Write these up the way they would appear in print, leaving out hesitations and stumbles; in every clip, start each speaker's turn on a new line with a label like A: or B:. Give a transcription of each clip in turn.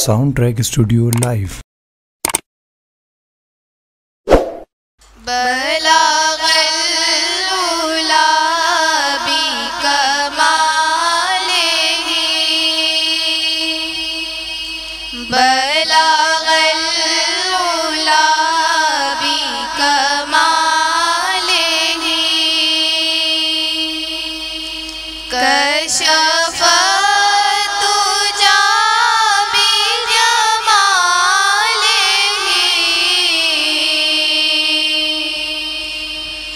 A: Sound track studio live.
B: بلغ العلا بکمالہ، بلغ العلا بکمالہ، کشف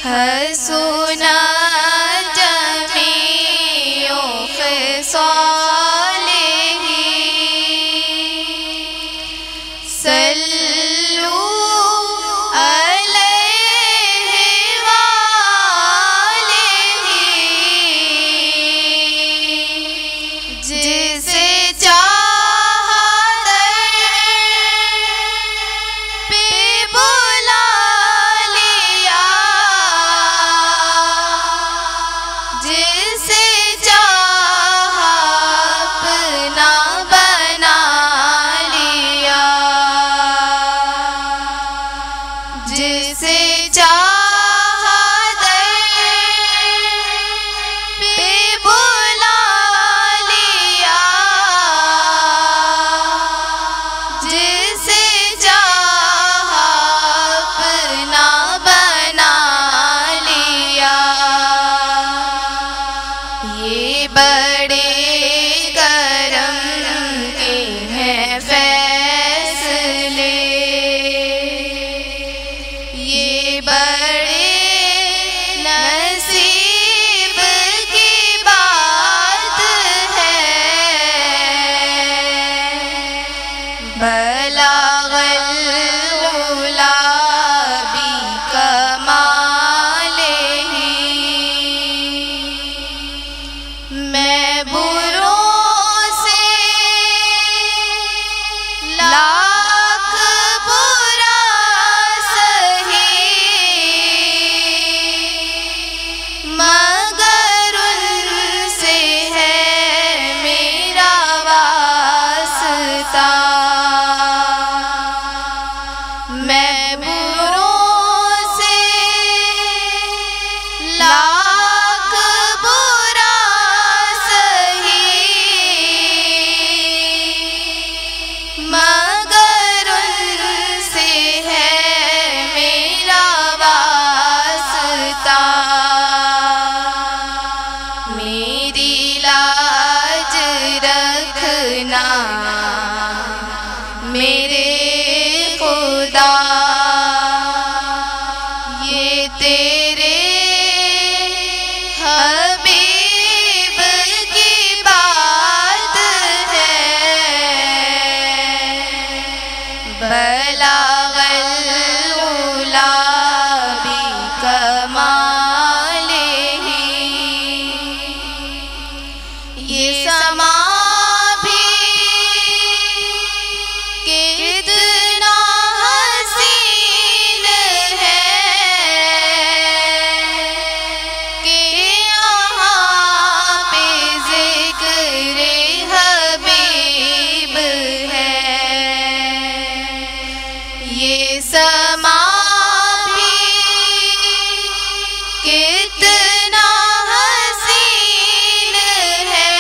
B: حسنا جمیع خصالہ، صلوا علیہ وآلہ، جسے چاہا پہ بلا لیا، جسے چاہا اپنا بنا لیا، جسے چاہا پہ بلا لیا، جسے چاہا اپنا بنا لیا۔ یہ بڑے کرم کے ہیں فیصلے، یہ بڑے نصیب کی بات ہے، بلغ العلا بکمالہ، میں بروں سے لاکھ برا سہی، مگر ان سے ہے میرا واسطہ، میں بروں سے لاکھ برا سہی، مگر ان سے ہے میرا واسطہ، میری لاج رکھنا میرے خدا، یہ تیرے حبیب کی بات ہے، بلغ العلا بکمالہ، یہ سما بھی کتنا حسین ہے کہ یہاں پہ ذکر حبیب ہے، یہ سما بھی کتنا حسین ہے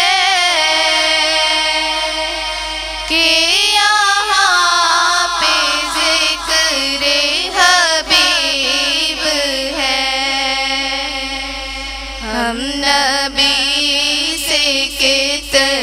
B: کہ یہاں پہ ذکر حبیب ہے، ہم نبی سے کتنا